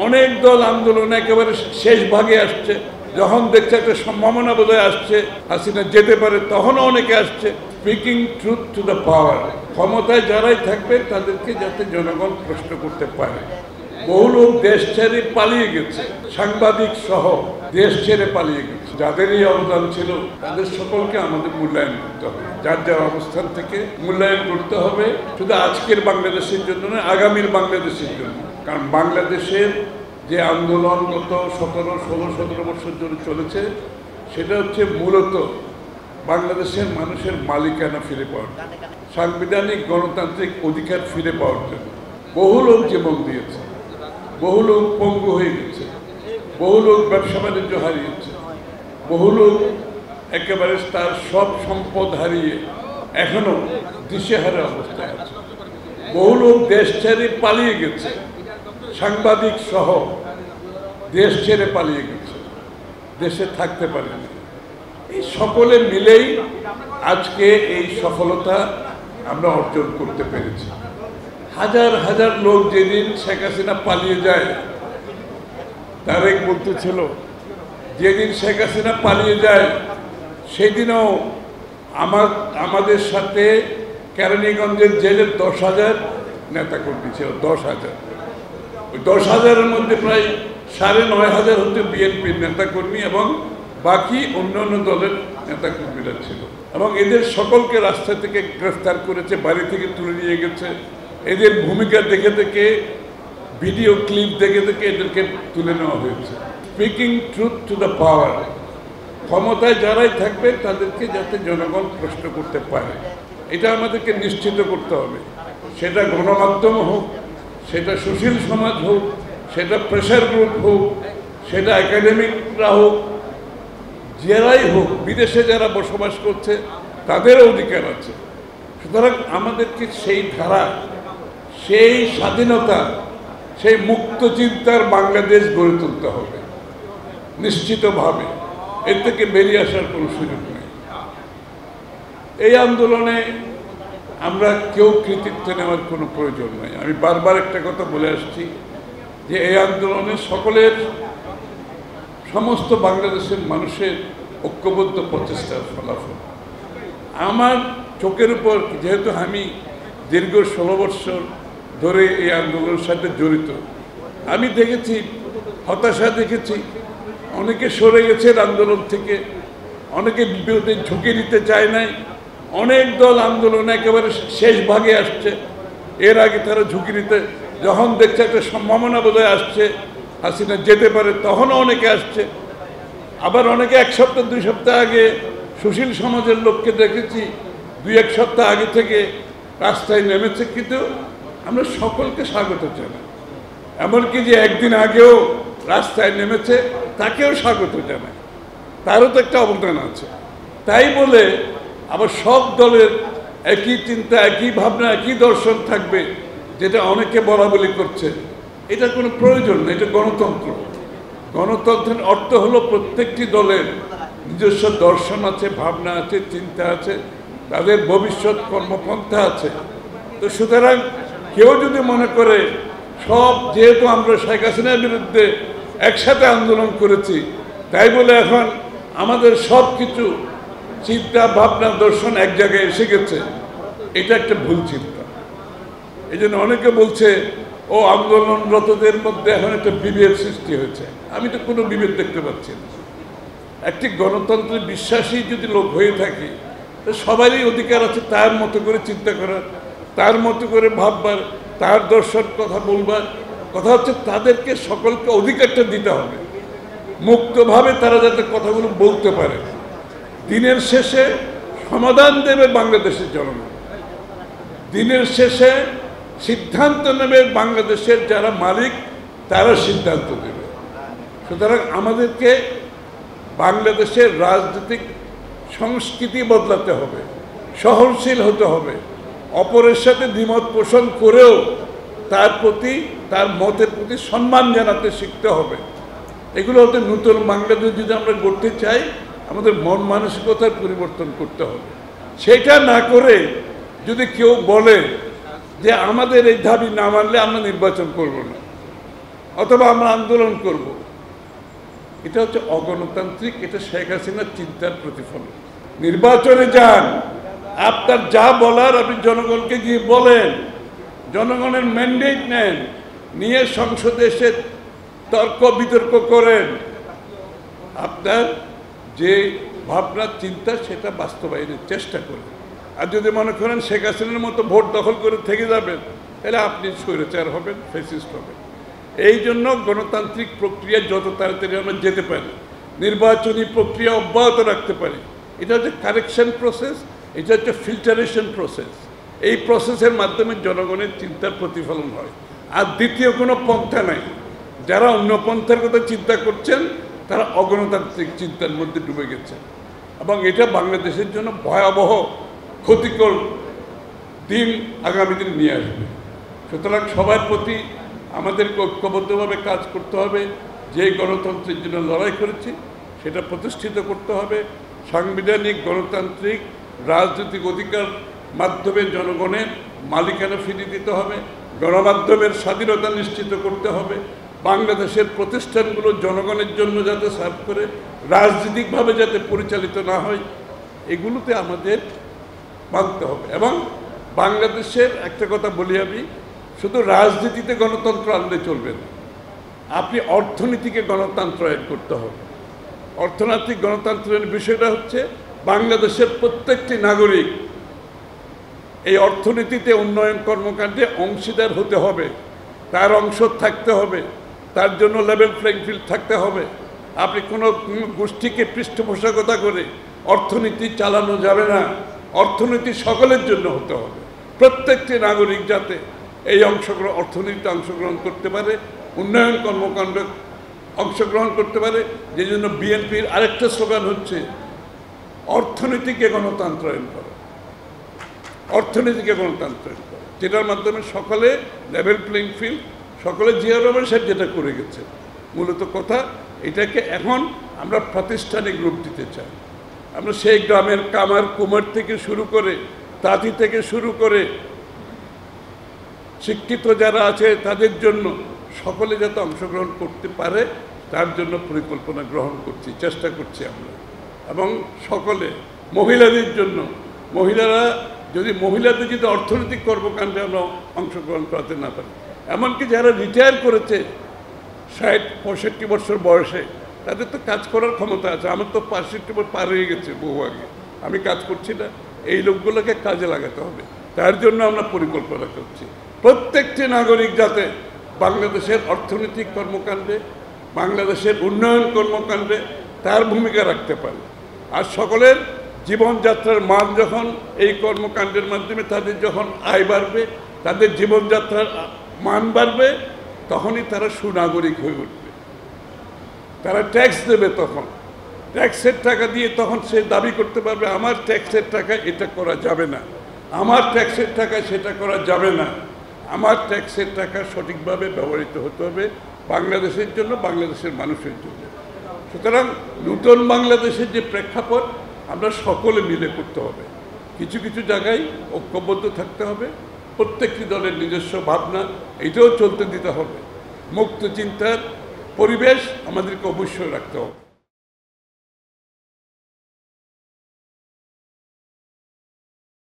অনেক দল আন্দোলনে একেবারে শেষ ভাগে আসছে, যখন দেখছে একটা সম্ভাবনা বোধহয় আসছে হাসিনা যেতে পারে, তখনও অনেকে আসছে। Speaking truth to the power, ক্ষমতায় যারাই থাকবে তাদেরকে যাতে জনগণ প্রশ্ন করতে পারে। বহু লোক দেশ ছেড়ে পালিয়ে গেছে, সাংবাদিক সহ দেশ ছেড়ে পালিয়ে গেছে। যাদেরই অবদান ছিল তাদের সকলকে আমাদের মূল্যায়ন করতে হবে, যার যার অবস্থান থেকে মূল্যায়ন করতে হবে, শুধু আজকের বাংলাদেশের জন্য নয়, আগামীর বাংলাদেশের জন্য। কারণ বাংলাদেশের যে আন্দোলন গত 17 বছর ধরে চলেছে, সেটা হচ্ছে মূলত বাংলাদেশের মানুষের মালিকানা ফিরে পাওয়ার, সাংবিধানিক গণতান্ত্রিক অধিকার ফিরে পাওয়ার জন্য। বহু লোক জীবন দিয়েছে, বহু লোক পঙ্গু হয়ে গেছে, বহু লোক ব্যবসা বাণিজ্য হারিয়েছে, বহু লোক একেবারে তার সব সম্পদ হারিয়ে এখনো দিশেহারা অবস্থায় আছে। বহু লোক দেশ ছেড়ে পালিয়ে গেছে, সাংবাদিক সহ দেশ ছেড়ে পালিয়ে গেছে, দেশে থাকতে পারেনি। এই সকলে মিলেই আজকে এই সফলতা আমরা অর্জন করতে পেরেছি। হাজার হাজার লোক যেদিন শেখ হাসিনা পালিয়ে যায়, তারেক বলতেছিল যেদিন শেখ হাসিনা পালিয়ে যায় সেদিনও আমাদের সাথে কেরানীগঞ্জের জেলের 10,000 নেতাকর্মী ছিল। 10,000, ওই 10,000-এর মধ্যে প্রায় 9,500 হচ্ছে বিএনপির নেতাকর্মী এবং বাকি অন্যান্য দলের নেতাকর্মীরা ছিল। এবং এদের সকলকে রাস্তা থেকে গ্রেফতার করেছে, বাড়ি থেকে তুলে নিয়ে গেছে। এদের ভূমিকা দেখে দেখে, ভিডিও ক্লিপ দেখে দেখে এদেরকে তুলে নেওয়া হয়েছে। Speaking truth to the power, ক্ষমতায় যারাই থাকবে তাদেরকে যাতে জনগণ প্রশ্ন করতে পারে, এটা আমাদেরকে নিশ্চিত করতে হবে। সেটা গণমাধ্যম হোক, সেটা সুশীল সমাজ হোক, সেটা প্রেসার গ্রুপ হোক, সেটা একাডেমিকরা হোক, যারাই হোক, বিদেশে যারা বসবাস করছে তাদেরও অধিকার আছে। সুতরাং আমাদেরকে সেই ধারা, সেই স্বাধীনতা, সেই মুক্ত চিন্তার বাংলাদেশ গড়ে তুলতে হবে নিশ্চিতভাবে। এর থেকে বেরিয়ে আসার কোনো সুযোগ নেই। এই আন্দোলনে আমরা কেউ কৃতিত্ব নেওয়ার কোনো প্রয়োজন নেই। আমি বারবার একটা কথা বলে আসছি যে এই আন্দোলনে সকলের, সমস্ত বাংলাদেশের মানুষের ঐক্যবদ্ধ প্রচেষ্টার ফলাফল। আমার চোখের উপর, যেহেতু আমি দীর্ঘ 16 বছর ধরে এই আন্দোলনের সাথে জড়িত, আমি দেখেছি হতাশা, দেখেছি অনেকে সরে গেছেন আন্দোলন থেকে, অনেকে বিপদে ঝুঁকি নিতে চায় নাই। অনেক দল আন্দোলনে একেবারে শেষ ভাগে আসছে, এর আগে তারা ঝুঁকি নিতে, যখন দেখছে একটা সম্ভাবনা বোধহয় আসছে হাসিনা যেতে পারে, তখনও অনেকে আসছে। আবার অনেকে 1 সপ্তাহ 2 সপ্তাহ আগে সুশীল সমাজের লোককে দেখেছি 2-1 সপ্তাহ আগে থেকে রাস্তায় নেমেছে। কিন্তু আমরা সকলকে স্বাগত জানাই। এমনকি যে একদিন আগেও রাস্তায় নেমেছে তাকেও স্বাগত জানাই, তারও তো একটা অবদান আছে। তাই বলে আবার সব দলের একই চিন্তা, একই ভাবনা, একই দর্শন থাকবে, যেটা অনেকে বলা বলি করছে, এটা কোনো প্রয়োজন নেই। এটা গণতন্ত্র। গণতন্ত্রের অর্থ হলো প্রত্যেকটি দলের নিজস্ব দর্শন আছে, ভাবনা আছে, চিন্তা আছে, তাদের ভবিষ্যৎ কর্মপন্থা আছে। তো সুতরাং কেউ যদি মনে করে সব, যেহেতু আমরা শেখ হাসিনার বিরুদ্ধে একসাথে আন্দোলন করেছি, তাই বলে এখন আমাদের সব কিছু চিন্তা, ভাবনা, দর্শন এক জায়গায় এসে গেছে, এটা একটা ভুল চিন্তা। এই জন্য অনেকে বলছে ও আন্দোলনরতদের মধ্যে এখন একটা বিভেদ সৃষ্টি হয়েছে। আমি তো কোনো বিভেদ দেখতে পাচ্ছি না। একটি গণতন্ত্রে বিশ্বাসী যদি লোক হয়ে থাকে, তো সবারই অধিকার আছে তার মতো করে চিন্তা করার, তার মতো করে ভাববার, তার দর্শন কথা বলবার। কথা হচ্ছে তাদেরকে সকলকে অধিকারটা দিতে হবে, মুক্তভাবে তারা যাতে কথাগুলো বলতে পারে। দিনের শেষে সমাধান দেবে বাংলাদেশের জনগণ, দিনের শেষে সিদ্ধান্ত নেবে বাংলাদেশের যারা মালিক, তারা সিদ্ধান্ত দেবে। সুতরাং আমাদেরকে বাংলাদেশের রাজনৈতিক সংস্কৃতি বদলাতে হবে, সহনশীল হতে হবে, অপরের সাথে দ্বিমত পোষণ করেও তার প্রতি, তার মতের প্রতি সম্মান জানাতে শিখতে হবে। এগুলো হতে নতুন বাংলাদেশ যদি আমরা গড়তে চাই, আমাদের মন মানসিকতার পরিবর্তন করতে হবে। সেটা না করে যদি কেউ বলে যে আমাদের এই দাবি না মানলে আমরা নির্বাচন করব না, অথবা আমরা আন্দোলন করব, এটা হচ্ছে অগণতান্ত্রিক। এটা শেখ হাসিনার চিন্তার প্রতিফলন। নির্বাচনে যান, আপনার যা বলার আপনি জনগণকে গিয়ে বলেন, জনগণের ম্যান্ডেট নেন, নিয়ে সংসদে এসে তর্ক বিতর্ক করেন, আপনার যে ভাবনা চিন্তা সেটা বাস্তবায়নের চেষ্টা করেন। আর যদি মনে করেন শেখ হাসিনার মতো ভোট দখল করে থেকে যাবেন, তাহলে আপনি স্বৈরাচার হবেন, ফ্যাসিস্ট হবেন। এই জন্য গণতান্ত্রিক প্রক্রিয়া যত তাড়াতাড়ি আমরা যেতে পারি, নির্বাচনী প্রক্রিয়া অব্যাহত রাখতে পারি। এটা হচ্ছে কারেকশন প্রসেস, এটা হচ্ছে ফিল্টারেশন প্রসেস। এই প্রসেসের মাধ্যমে জনগণের চিন্তার প্রতিফলন হয়। আর দ্বিতীয় কোনো পন্থা নাই। যারা অন্য পন্থার কথা চিন্তা করছেন তারা অগণতান্ত্রিক চিন্তার মধ্যে ডুবে গেছে, এবং এটা বাংলাদেশের জন্য ভয়াবহ ক্ষতিকর দিন আগামী দিনে নিয়ে আসবে। সুতরাং সবার প্রতি আমাদেরকে ঐক্যবদ্ধভাবে কাজ করতে হবে। যে গণতন্ত্রের জন্য লড়াই করেছি সেটা প্রতিষ্ঠিত করতে হবে। সাংবিধানিক গণতান্ত্রিক রাজনৈতিক অধিকার মাধ্যমে জনগণের মালিকানা ফিরিয়ে দিতে হবে। গণমাধ্যমের স্বাধীনতা নিশ্চিত করতে হবে। বাংলাদেশের প্রতিষ্ঠানগুলো জনগণের জন্য যাতে সার্ভ করে, রাজনৈতিকভাবে যাতে পরিচালিত না হয়, এগুলোতে আমাদের মানতে হবে। এবং বাংলাদেশের একটা কথা বলি আমি, শুধু রাজনীতিতে গণতন্ত্র আনলে চলবে না, আপনি অর্থনীতিকে গণতন্ত্রায়ন করতে হবে। অর্থনৈতিক গণতন্ত্রের বিষয়টা হচ্ছে বাংলাদেশের প্রত্যেকটি নাগরিক এই অর্থনীতিতে উন্নয়ন কর্মকাণ্ডে অংশীদার হতে হবে, তার অংশ থাকতে হবে, তার জন্য লেভেল প্লেইং ফিল্ড থাকতে হবে। আপনি কোনো গোষ্ঠীকে পৃষ্ঠপোষকতা করে অর্থনীতি চালানো যাবে না। অর্থনীতি সকলের জন্য হতে হবে। প্রত্যেকটি নাগরিক যাতে এই অর্থনীতিতে অংশগ্রহণ করতে পারে, উন্নয়ন কর্মকাণ্ডে অংশগ্রহণ করতে পারে। যে জন্য বিএনপির আরেকটা স্লোগান হচ্ছে অর্থনীতিকে গণতন্ত্রায়ন করা, অর্থনীতিকে গণতন্ত্রায়ন করা, যেটার মাধ্যমে সকলে লেভেল প্লেইং ফিল্ড, সকলে জিয়া রহমান সাহেব যেটা করে গেছে। মূলত কথা এটাকে এখন আমরা প্রাতিষ্ঠানিক রূপ দিতে চাই। আমরা সেই গ্রামের কামার কুমার থেকে শুরু করে, তাঁতি থেকে শুরু করে শিক্ষিত যারা আছে তাদের জন্য সকলে যাতে অংশগ্রহণ করতে পারে তার জন্য পরিকল্পনা গ্রহণ করছি, চেষ্টা করছি আমরা। এবং সকলে মহিলাদের জন্য, মহিলাদের যদি অর্থনৈতিক কর্মকাণ্ডে আমরা অংশগ্রহণ করাতে না পারি, এমনকি যারা রিটায়ার করেছে 60-65 বছর বয়সে, তাদের তো কাজ করার ক্ষমতা আছে। আমার তো 65 বছর পার হয়ে গেছে বহু আগে, আমি কাজ করছি না। এই লোকগুলোকে কাজে লাগাতে হবে, তার জন্য আমরা পরিকল্পনা করছি। প্রত্যেকটি নাগরিক যাতে বাংলাদেশের অর্থনৈতিক কর্মকাণ্ডে, বাংলাদেশের উন্নয়ন কর্মকাণ্ডে তার ভূমিকা রাখতে পারে। আর সকলের জীবনযাত্রার মান যখন এই কর্মকাণ্ডের মাধ্যমে তাদের যখন আয় বাড়বে, তাদের জীবনযাত্রার মান বাড়বে, তখনই তারা সুনাগরিক হয়ে উঠবে। তারা ট্যাক্স দেবে, তখন ট্যাক্সের টাকা দিয়ে তখন সে দাবি করতে পারবে আমার ট্যাক্সের টাকায় এটা করা যাবে না, আমার ট্যাক্সের টাকায় সেটা করা যাবে না। আমার ট্যাক্সের টাকা সঠিকভাবে ব্যবহৃত হতে হবে বাংলাদেশের জন্য, বাংলাদেশের মানুষের জন্য। সুতরাং নূতন বাংলাদেশের যে প্রেক্ষাপট আমরা সকলে মিলে করতে হবে। কিছু কিছু জায়গায় ঐক্যবদ্ধ থাকতে হবে, প্রত্যেকটি দলের নিজস্ব ভাবনা এটাও চলতে দিতে হবে। মুক্ত চিন্তার পরিবেশ আমাদেরকে অবশ্যই রাখতে হবে।